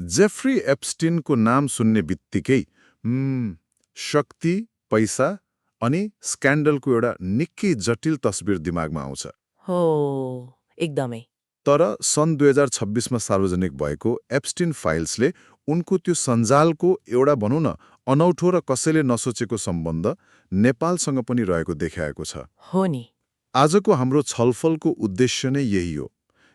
Jefri एप्स्टिनको नाम सुन्ने बित्तिकै शक्ति, पैसा अनि स्क्यान्डलको एउटा निकै जटिल तस्बिर दिमागमा आउँछ। हो, एकदमै। तर सन् 2026मा सार्वजनिक भएको एप्स्टिन फाइल्सले उनको त्यो सञ्जालको एउटा भनौँ न अनौठो र कसैले नसोचेको सम्बन्ध नेपालसँग पनि रहेको देखाएको छ। हो नि। आजको हाम्रो छलफलको उद्देश्य नै यही हो।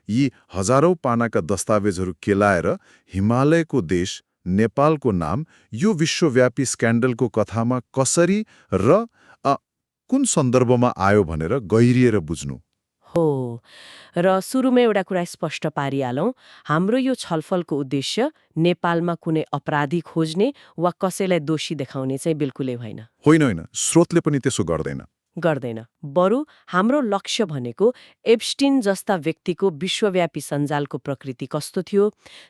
यी हजारौं पानाका दस्तावेजहरू केलाएर हिमालयको देश नेपालको नाम यो विश्वव्यापी स्क्यान्डलको कथामा कसरी र कुन सन्दर्भमा आयो भनेर गहिरिएर बुझ्नु हो, र सुरुमा एउटा कुरा स्पष्ट पारिहालौँ, हाम्रो यो छलफलको उद्देश्य नेपालमा कुनै अपराधी खोज्ने वा कसैलाई दोषी देखाउने चाहिँ बिल्कुलै होइन। होइन, स्रोतले पनि त्यसो गर्दैन। बरु हाम्रो लक्ष्य भनेको एप्स्टिन जस्ता व्यक्तिको विश्वव्यापी सञ्जालको प्रकृति कस्तो थियो,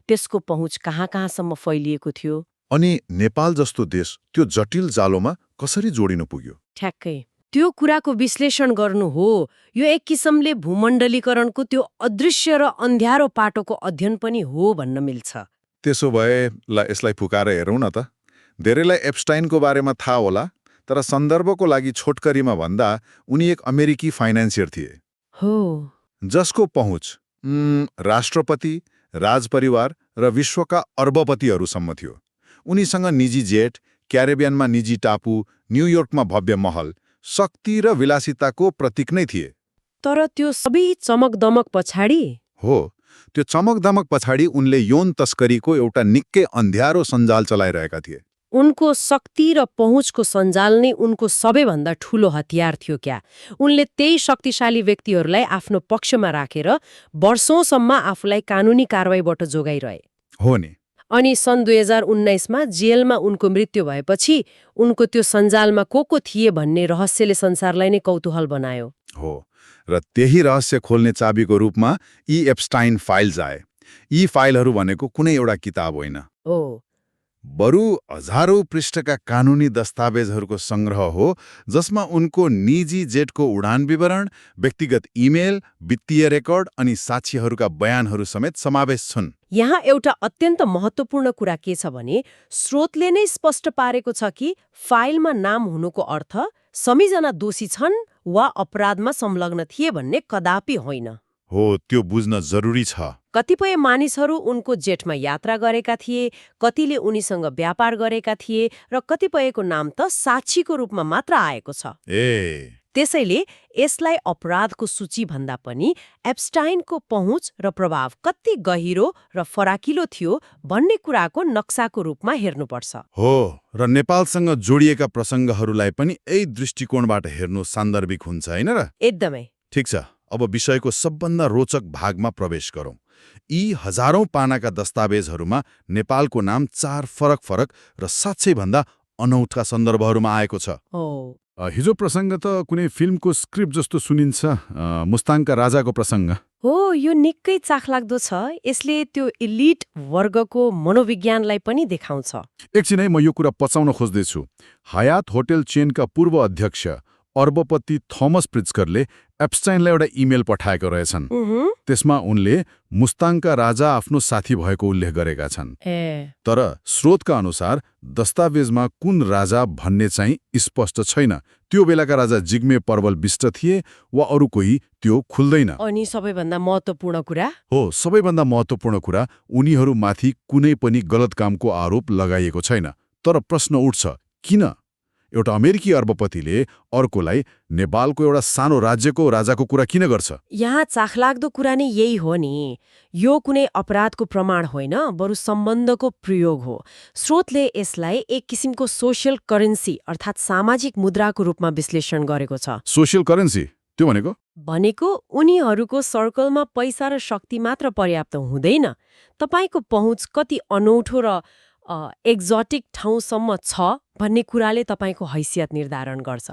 त्यसको पहुँच कहाँ कहाँसम्म फैलिएको थियो, अनि नेपाल जस्तो देश त्यो जटिल जालोमा कसरी जोडिन पुग्यो। ठ्याक्कै त्यो कुराको विश्लेषण गर्नु हो। यो एक किसिमले भूमण्डलीकरणको त्यो अदृश्य र अन्ध्यारो पाटोको अध्ययन पनि हो भन्न मिल्छ। त्यसो भए यसलाई फुकाएर हेरौँ न त। धेरैलाई एप्स्टाइनको बारेमा थाहा होला, तर सन्दर्भको लागि छोटकरीमा भन्दा उनी एक अमेरिकी फाइनान्सियर थिए हो, जसको पहुँच राष्ट्रपति, राजपरिवार र विश्वका अर्बपतिहरूसम्म थियो। उनीसँग निजी जेट, क्यारेबियनमा निजी टापु, न्युयोर्कमा भव्य महल, शक्ति र विलासिताको प्रतीक नै थिए। तर त्यो सबै चमकदमक पछाडि हो, त्यो चमकदमक पछाडि उनले यौन तस्करीको एउटा निकै अन्ध्यारो सञ्जाल चलाइरहेका थिए। उनको शक्ति र पहुँचको सञ्जाल नै उनको सबैभन्दा ठूलो हतियार थियो क्या। उनले त्यही शक्तिशाली व्यक्तिहरूलाई आफ्नो पक्षमा राखेर वर्षौंसम्म आफूलाई कानुनी कारवाहीबाट जोगाइरहे। हो नि। अनि सन् 2019मा जेलमा उनको मृत्यु भएपछि उनको त्यो सञ्जालमा को थिए भन्ने रहस्यले संसारलाई नै कौतूहल बनायो। हो, र त्यही रहस्य खोल्ने चाबीको रूपमा यी एप्स्टाइन फाइल्स आए। यी फाइलहरू भनेको कुनै एउटा किताब होइन, बरु हजारौं पृष्ठका कानुनी दस्तावेजहरूको सङ्ग्रह हो, जसमा उनको निजी जेटको उडान विवरण, व्यक्तिगत इमेल, वित्तीय रेकर्ड अनि साक्षीहरूका बयानहरू समेत समावेश छन्। यहाँ एउटा अत्यन्त महत्त्वपूर्ण कुरा के छ भने स्रोतले नै स्पष्ट पारेको छ कि फाइलमा नाम हुनुको अर्थ सबैजना दोषी छन् वा अपराधमा संलग्न थिए भन्ने कदापि होइन। हो, त्यो बुझ्न जरुरी छ। कतिपय मानिसहरू उनको जेटमा यात्रा गरेका थिए, कतिले उनीसँग व्यापार गरेका थिए र कतिपयको नाम त साक्षीको रूपमा मात्र आएको छ। त्यसैले यसलाई अपराधको सूची भन्दा पनि एप्स्टाइनको पहुँच र प्रभाव कति गहिरो र फराकिलो थियो भन्ने कुराको नक्साको रूपमा हेर्नुपर्छ। हो, र नेपालसँग जोडिएका प्रसङ्गहरूलाई पनि यही दृष्टिकोणबाट हेर्नु सान्दर्भिक हुन्छ, होइन र? एकदमै। ठिक छ, अब विषयको सबभन्दा रोचक भागमा प्रवेश गरौँ। यी हजारौं पानाका दस्तावेजहरूमा नेपालको नाम 4 फरक र साँच्चै भन्दा अनौठा सन्दर्भहरूमा आएको छ। हिजो प्रसङ्ग त कुनै फिल्मको स्क्रिप्ट जस्तो सुनिन्छ, मुस्ताङका राजाको प्रसङ्ग हो। यो निकै चाखलाग्दो छ। यसले त्यो इलिट वर्गको मनोविज्ञानलाई पनि देखाउँछ। एकछिन है, म यो कुरा पचाउन खोज्दैछु। हयात होटल चेनका पूर्व अध्यक्ष अर्बपति थोमस प्रिट्जकरले एप्स्टाइनलाई एउटा इमेल पठाएको रहेछन्। त्यसमा उनले मुस्ताङका राजा आफ्नो साथी भएको उल्लेख गरेका छन्। तर स्रोतका अनुसार दस्तावेजमा कुन राजा भन्ने चाहिँ स्पष्ट छैन। त्यो बेलाका राजा जिग्मे पर्वल बिष्ट थिए वा अरू कोही, त्यो खुल्दैन। अनि सबैभन्दा महत्त्वपूर्ण कुरा सबैभन्दा महत्त्वपूर्ण कुरा उनीहरूमाथि कुनै पनि गलत कामको आरोप लगाइएको छैन। तर प्रश्न उठ्छ, किन एउटा अमेरिकी अर्बपतिले अर्कोलाई नेपालको एउटा सानो राज्यको राजाको कुरा किन गर्छ? यहाँ चाखलाग्दो कुरा नै यही हो नि। यो कुनै अपराधको प्रमाण होइन, बरु सम्बन्धको प्रयोग हो। स्रोतले यसलाई एक किसिमको सोशल करेन्सी अर्थात् सामाजिक मुद्राको रूपमा विश्लेषण गरेको छ। सोशल करेन्सी त्यो भनेको उनीहरूको सर्कलमा पैसा र शक्ति मात्र पर्याप्त हुँदैन। तपाईको पहुँच कति अनौठो र एक्जोटिक ठाउँसम्म छ भन्ने कुराले तपाईको हैसियत निर्धारण गर्छ।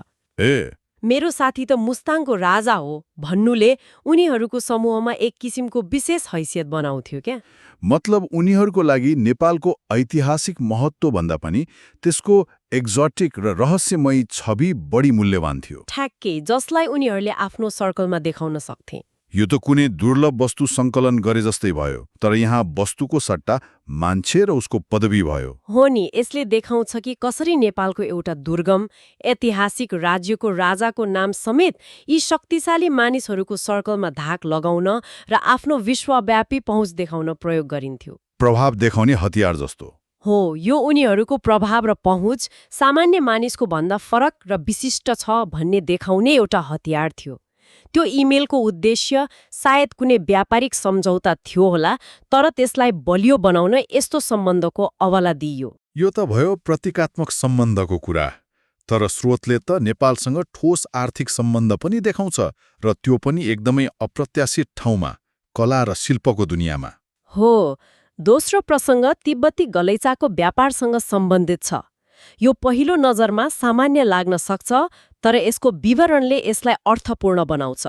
मेरो साथी त मुस्ताङको राजा हो भन्नुले उनीहरूको समूहमा एक किसिमको विशेष हैसियत बनाउँथ्यो क्या। मतलब उनीहरूको लागि नेपालको ऐतिहासिक महत्त्व भन्दा पनि त्यसको एक्जोटिक र रहस्यमयी छवि बढी मूल्यवान थियो। ठ्याक्कै, जसलाई उनीहरूले आफ्नो सर्कलमा देखाउन सक्थे। यो त कुनै दुर्लभ वस्तु सङ्कलन गरे जस्तै भयो, तर यहाँ वस्तुको सट्टा मान्छे र उसको पदवी भयो। हो नि, यसले देखाउँछ कि कसरी नेपालको एउटा दुर्गम ऐतिहासिक राज्यको राजाको नाम समेत यी शक्तिशाली मानिसहरूको सर्कलमा धाक लगाउन र आफ्नो विश्वव्यापी पहुँच देखाउन प्रयोग गरिन्थ्यो। प्रभाव देखाउने हतियार जस्तो। हो, यो उनीहरूको प्रभाव र पहुँच सामान्य मानिसको भन्दा फरक र विशिष्ट छ भन्ने देखाउने एउटा हतियार थियो। त्यो इमेलको उद्देश्य सायद कुनै व्यापारिक सम्झौता थियो होला, तर त्यसलाई बलियो बनाउन यस्तो सम्बन्धको अवला दिइयो। यो त भयो प्रतीकात्मक सम्बन्धको कुरा, तर स्रोतले त नेपालसँग ठोस आर्थिक सम्बन्ध पनि देखाउँछ, र त्यो पनि एकदमै अप्रत्याशित ठाउँमा, कला र शिल्पको दुनियाँमा। हो, दोस्रो प्रसङ्ग तिब्बती गलैँचाको व्यापारसँग सम्बन्धित छ। यो पहिलो नजरमा सामान्य लाग्न सक्छ, तर यसको विवरणले यसलाई अर्थपूर्ण बनाउँछ।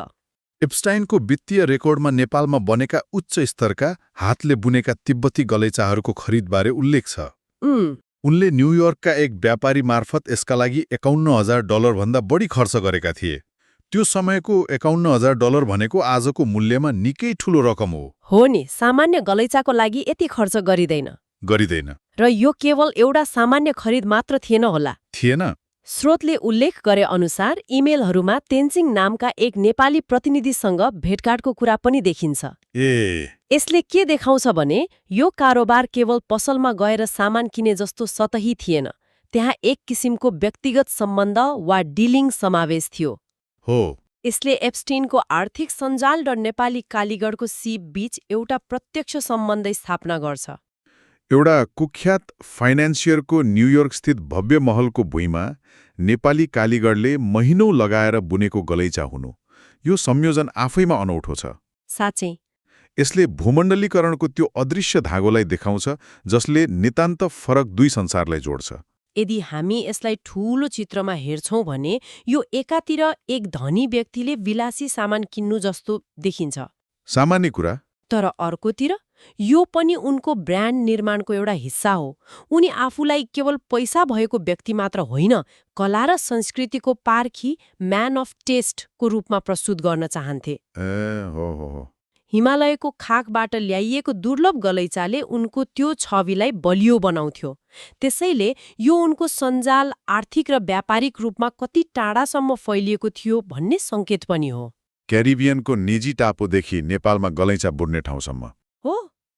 एप्स्टाइनको वित्तीय रेकर्डमा नेपालमा बनेका उच्च स्तरका हातले बुनेका तिब्बती गलैँचाहरूको खरिदबारे उल्लेख छ। उनले न्युयोर्कका एक व्यापारी मार्फत यसका लागि $51,000 भन्दा बढी खर्च गरेका थिए। त्यो समयको $51,000 भनेको आजको मूल्यमा निकै ठूलो रकम हो। हो नि, सामान्य गलैँचाको लागि यति खर्च गरिँदैन। र यो केवल एउटा सामान्य खरिद मात्र थिएन होला। थिएन। स्रोतले उल्लेख गरे अनुसार इमेलहरूमा तेन्जिङ नामका एक नेपाली प्रतिनिधिसँग भेटघाटको कुरा पनि देखिन्छ। यसले के देखाउँछ भने यो कारोबार केवल पसलमा गएर सामान किने जस्तो सतही थिएन। त्यहाँ एक किसिमको व्यक्तिगत सम्बन्ध वा डिलिङ समावेश थियो। हो। यसले एप्स्टिनको आर्थिक सञ्जाल र नेपाली कालीगढको सिप बीच एउटा प्रत्यक्ष सम्बन्ध स्थापना गर्छ। एउटा कुख्यात फाइनान्सियरको न्युयोर्कस्थित भव्य महलको भुइँमा नेपाली कालीगढले महिनौं लगाएर बुनेको गलैँचा हुनु, यो संयोजन आफैमा अनौठो छ। साँच्चै। यसले भूमण्डलीकरणको त्यो अदृश्य धागोलाई देखाउँछ जसले नितान्त फरक दुई संसारलाई जोड्छ। यदि हामी यसलाई ठूलो चित्रमा हेर्छौं भने यो एकातिर एक धनी व्यक्तिले विलासी सामान किन्नु जस्तो देखिन्छ। सामान्य कुरा। तर अर्कोतिर यो पनि उनको ब्रान्ड निर्माणको एउटा हिस्सा हो। उनी आफूलाई केवल पैसा भएको व्यक्ति मात्र होइन, कला र संस्कृतिको पारखी म्यान अफ टेस्टको रूपमा प्रस्तुत गर्न चाहन्थे। हिमालयको खाकबाट ल्याइएको दुर्लभ गलैँचाले उनको त्यो छविलाई बलियो बनाउँथ्यो। त्यसैले यो उनको सञ्जाल आर्थिक र व्यापारिक रूपमा कति टाढासम्म फैलिएको थियो भन्ने सङ्केत पनि हो। क्यारिबियनको निजी टापुदेखि नेपालमा गलैँचा बुन्ने ठाउँसम्म। हो।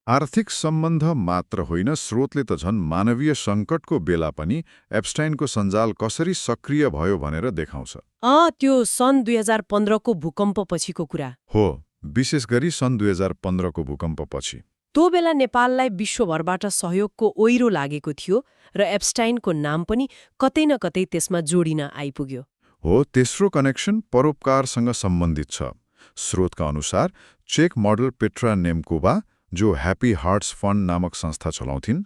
आर्थिक सम्बन्ध मात्र होइन, स्रोतले त झन् मानवीय सङ्कटको बेला पनि एप्स्टाइनको सञ्जाल कसरी सक्रिय भयो भनेर देखाउँछ। त्यो सन् 2015 को भूकम्प पछिको कुरा हो, विशेष गरी सन् 2015 को भूकम्पपछि। त्यो बेला नेपाललाई विश्वभरबाट सहयोगको ओइरो लागेको थियो र एप्स्टाइनको नाम पनि कतै न कतै त्यसमा जोडिन आइपुग्यो। हो, तेस्रो कनेक्सन परोपकारसँग सम्बन्धित छ। स्रोतका अनुसार चेक मोडल पेट्रा नेम्कोभा, जो ह्याप्पी हार्ट्स फन्ड नामक संस्था चलाउँथिन्,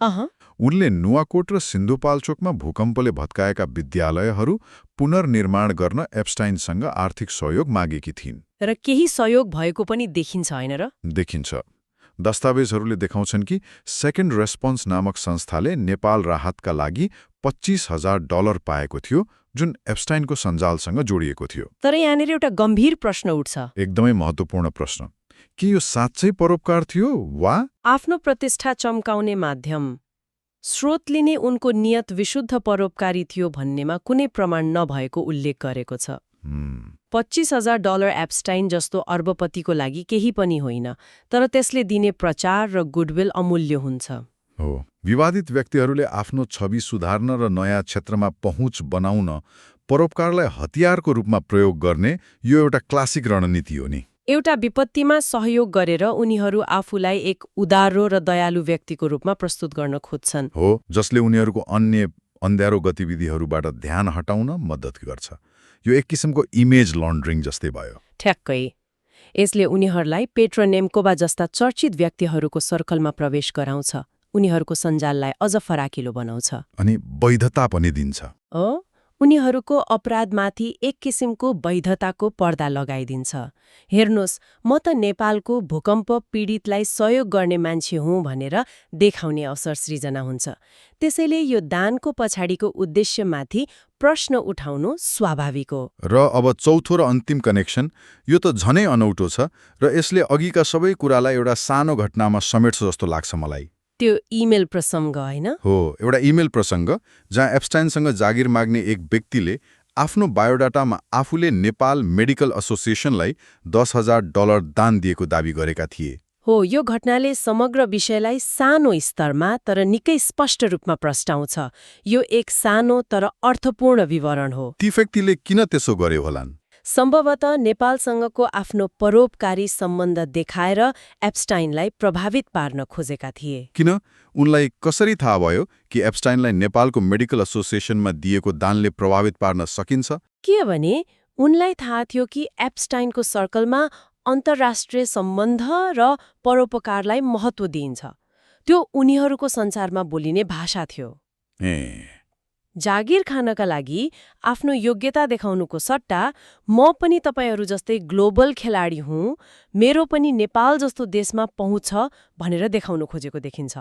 उनले नुवाकोट र सिन्धुपाल्चोकमा भूकम्पले भत्काएका विद्यालयहरू पुनर्निर्माण गर्न एप्स्टाइनसँग आर्थिक सहयोग मागेकी थिइन्। र केही सहयोग भएको पनि देखिन्छ, होइन र? देखिन्छ। दस्तावेजहरूले देखाउँछन् कि सेकेन्ड रेस्पोन्स नामक संस्थाले नेपाल राहतका लागि $25,000 पाएको थियो, जुन एप्स्टाइनको सञ्जालसँग जोडिएको थियो। तर यहाँनिर एउटा गम्भीर प्रश्न उठ्छ। एकदमै महत्त्वपूर्ण प्रश्न। के यो साँच्चै परोपकार थियो वा आफ्नो प्रतिष्ठा चम्काउने माध्यम? स्रोतले नै उनको नियत विशुद्ध परोपकारी थियो भन्नेमा कुनै प्रमाण नभएको उल्लेख गरेको छ। $25,000 एप्स्टाइन जस्तो अर्बपतिको लागि केही पनि होइन, तर त्यसले दिने प्रचार र गुडविल अमूल्य हुन्छ। हो, विवादित व्यक्तिहरूले आफ्नो छवि सुधार्न र नयाँ क्षेत्रमा पहुँच बनाउन परोपकारलाई हतियारको रूपमा प्रयोग गर्ने यो एउटा क्लासिक रणनीति हो नि। एउटा विपत्तिमा सहयोग गरेर उनीहरू आफूलाई एक उदारो र दयालु व्यक्तिको रूपमा प्रस्तुत गर्न खोज्छन्। हो, जसले उनीहरूको अन्य अन्ध्यारो गतिविधिहरूबाट ध्यान हटाउन मद्दत गर्छ। यो एक किसिमको इमेज लन्ड्रिङ जस्तै भयो। ठ्याक्कै। यसले उनीहरूलाई पेट्रा नेम्कोभा जस्ता चर्चित व्यक्तिहरूको सर्कलमा प्रवेश गराउँछ, उनीहरूको सञ्जाललाई अझ फराकिलो बनाउँछ। अनि वैधता पनि दिन्छ। उनीहरूको अपराधमाथि एक किसिमको वैधताको पर्दा लगाइदिन्छ। हेर्नुहोस्, म त नेपालको भूकम्प पीडितलाई सहयोग गर्ने मान्छे हुँ भनेर देखाउने अवसर सृजना हुन्छ। त्यसैले यो दानको पछाडिको उद्देश्यमाथि प्रश्न उठाउनु स्वाभाविक हो। र अब चौथो र अन्तिम कनेक्सन, यो त झनै अनौठो छ र यसले अघिका सबै कुरालाई एउटा सानो घटनामा समेट्छ जस्तो लाग्छ मलाई। त्यो इमेल प्रसङ्ग होइन? हो, एउटा इमेल प्रसङ्ग जहाँ एप्स्टाइनसँग जागिर माग्ने एक व्यक्तिले आफ्नो बायोडाटामा आफूले नेपाल मेडिकल एसोसिएसनलाई $10,000 दान दिएको दावी गरेका थिए। हो, यो घटनाले समग्र विषयलाई सानो स्तरमा तर निकै स्पष्ट रूपमा प्रस्ताउँछ। यो एक सानो तर अर्थपूर्ण विवरण हो। ती व्यक्तिले किन त्यसो गरे होलान्? सम्भवतः नेपालसँगको आफ्नो परोपकारी सम्बन्ध देखाएर एप्स्टाइनलाई प्रभावित पार्न खोजेका थिए। किन? उनलाई कसरी थाहा भयो कि एप्स्टाइनलाई नेपालको मेडिकल एसोसिएसनमा दिएको दानले प्रभावित पार्न सकिन्छ? के भने उनलाई थाहा थियो कि एप्स्टाइनको सर्कलमा अन्तर्राष्ट्रिय सम्बन्ध र परोपकारलाई महत्त्व दिइन्छ। त्यो उनीहरूको संसारमा बोलिने भाषा थियो। जागिर खानका लागि आफ्नो योग्यता देखाउनुको सट्टा म पनि तपाईहरू जस्तै ग्लोबल खेलाडी हुँ, मेरो पनि नेपाल जस्तो देशमा पहुँच छ भनेर देखाउनु खोजेको देखिन्छ।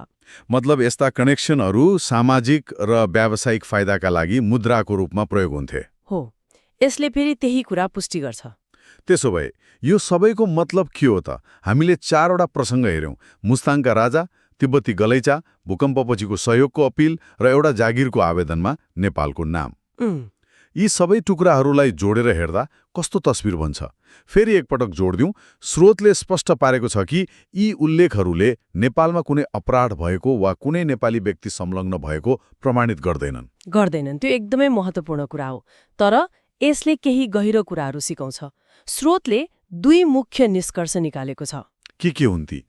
मतलब यस्ता कनेक्सनहरू सामाजिक र व्यावसायिक फाइदाका लागि मुद्राको रूपमा प्रयोग हुन्थे। हो, यसले फेरि त्यही कुरा पुष्टि गर्छ। त्यसो भए यो सबैको मतलब के हो त? हामीले 4वटा प्रसङ्ग हेर्यौं, मुस्ताङका राजा, तिब्बती गलैचा, भूकम्पपछिको सहयोगको अपिल र एउटा जागिरको आवेदनमा नेपालको नाम। यी सबै टुक्राहरूलाई जोडेर हेर्दा कस्तो तस्बिर बन्छ? फेरि एकपटक जोड्दिउँ, स्रोतले स्पष्ट पारेको छ कि यी उल्लेखहरूले नेपालमा कुनै अपराध भएको वा कुनै नेपाली व्यक्ति संलग्न भएको प्रमाणित गर्दैनन्। त्यो एकदमै महत्त्वपूर्ण कुरा हो। तर यसले केही गहिरो कुराहरू सिकाउँछ। स्रोतले 2 मुख्य निष्कर्ष निकालेको छ। के हुन् ती?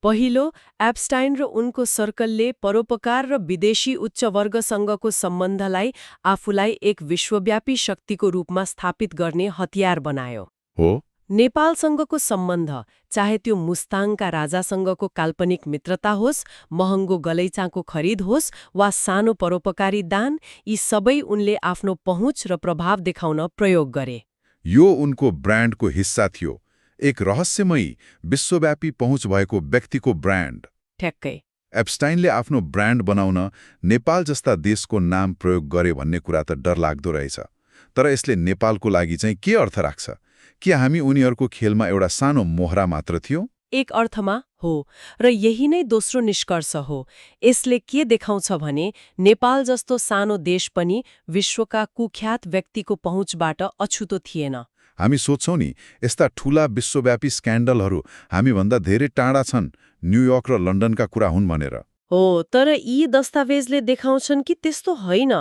पहिलो, एप्स्टाइन र उनको सर्कलले परोपकार र विदेशी उच्चवर्गसँगको सम्बन्धलाई आफूलाई एक विश्वव्यापी शक्तिको रूपमा स्थापित गर्ने हतियार बनायो। हो, नेपालसँगको सम्बन्ध, चाहे त्यो मुस्ताङका राजासँगको काल्पनिक मित्रता होस्, महँगो गलैचाको खरिद होस् वा सानो परोपकारी दान, यी सबै उनले आफ्नो पहुँच र प्रभाव देखाउन प्रयोग गरे। यो उनको ब्रान्डको हिस्सा थियो, एक रहस्यमयी विश्वव्यापी पहुँच भएको व्यक्तिको ब्रान्ड। ठ्याक्कै। एप्स्टाइनले आफ्नो ब्रान्ड बनाउन नेपाल जस्ता देशको नाम प्रयोग गरे भन्ने कुरा त डरलाग्दो रहेछ। तर यसले नेपालको लागि चाहिँ के अर्थ राख्छ? कि हामी उनीहरूको खेलमा एउटा सानो मोहरा मात्र थियो? एक अर्थमा हो, र यही नै दोस्रो निष्कर्ष हो। यसले के देखाउँछ भने नेपाल जस्तो सानो देश पनि विश्वका कुख्यात व्यक्तिको पहुँचबाट अछुतो थिएन। हामी सोच्छौं नि, यस्ता ठूला विश्वव्यापी स्क्यान्डलहरू हामीभन्दा धेरै टाढा छन्, न्युयोर्क र लन्डनका कुरा हुन् भनेर। हो, तर यी दस्तावेजले देखाउँछन् कि त्यस्तो होइन।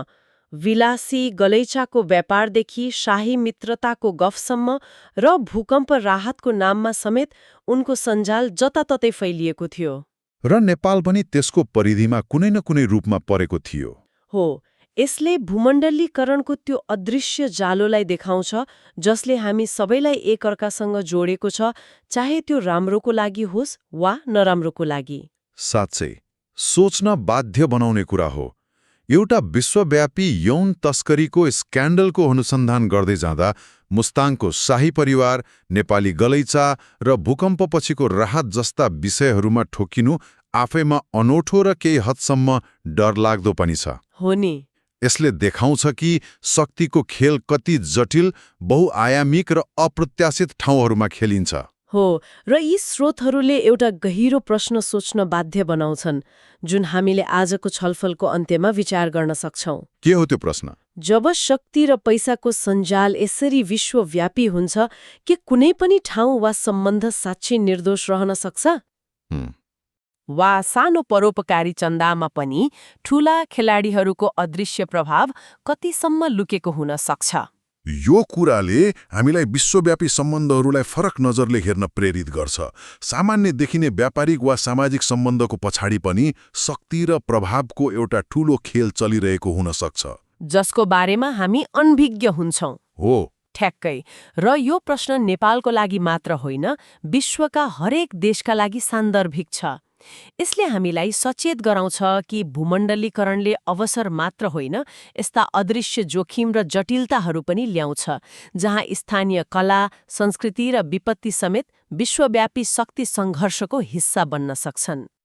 विलासी गलैचाको व्यापारदेखि शाही मित्रताको गफसम्म र भूकम्प राहतको नाममा समेत उनको सञ्जाल जताततै फैलिएको थियो। र नेपाल पनि त्यसको परिधिमा कुनै न कुनै रूपमा परेको थियो। हो, यसले भूमण्डलीकरणको त्यो अदृश्य जालोलाई देखाउँछ जसले हामी सबैलाई एकअर्कासँग जोडेको छ, चाहे त्यो राम्रोको लागि होस् वा नराम्रोको लागि। साँच्चै सोच्न बाध्य बनाउने कुरा हो। एउटा विश्वव्यापी यौन तस्करीको स्क्यान्डलको अनुसन्धान गर्दै जाँदा मुस्ताङको शाही परिवार, नेपाली गलैचा र भूकम्पपछिको राहत जस्ता विषयहरूमा ठोकिनु आफैमा अनौठो र केही हदसम्म डरलाग्दो पनि छ। हो नि। यसले देखाउँछ कि शक्तिको खेल कति जटिल, बहुआयामिक र अप्रत्याशित ठाउँहरूमा खेलिन्छ। हो, र यी स्रोतहरूले एउटा गहिरो प्रश्न सोच्न बाध्य बनाउँछन्, जुन हामीले आजको छलफलको अन्त्यमा विचार गर्न सक्छौं। के हो त्यो प्रश्न? जब शक्ति र पैसाको सञ्जाल यसरी विश्वव्यापी हुन्छ, के कुनै पनि ठाउँ वा सम्बन्ध साँच्चै निर्दोष रहन सक्छ? वा सानो परोपकारी चन्दामा पनि ठूला खेलाडीहरूको अदृश्य प्रभाव कतिसम्म लुकेको हुन सक्छ? यो कुराले हामीलाई विश्वव्यापी सम्बन्धहरूलाई फरक नजरले हेर्न प्रेरित गर्छ। सामान्य देखिने व्यापारिक वा सामाजिक सम्बन्धको पछाडि पनि शक्ति र प्रभावको एउटा ठूलो खेल चलिरहेको हुन सक्छ, जसको बारेमा हामी अनभिज्ञ हुन्छौं। हो, ठ्याक्कै। र यो प्रश्न नेपालको लागि मात्र होइन, विश्वका हरेक देशका लागि सान्दर्भिक छ। यसले हामीलाई सचेत गराउँछ कि भूमण्डलीकरणले अवसर मात्र होइन, यस्ता अदृश्य जोखिम र जटिलताहरू पनि ल्याउँछ, जहाँ स्थानीय कला, संस्कृति र विपत्ति समेत विश्वव्यापी शक्ति सङ्घर्षको हिस्सा बन्न सक्छन्।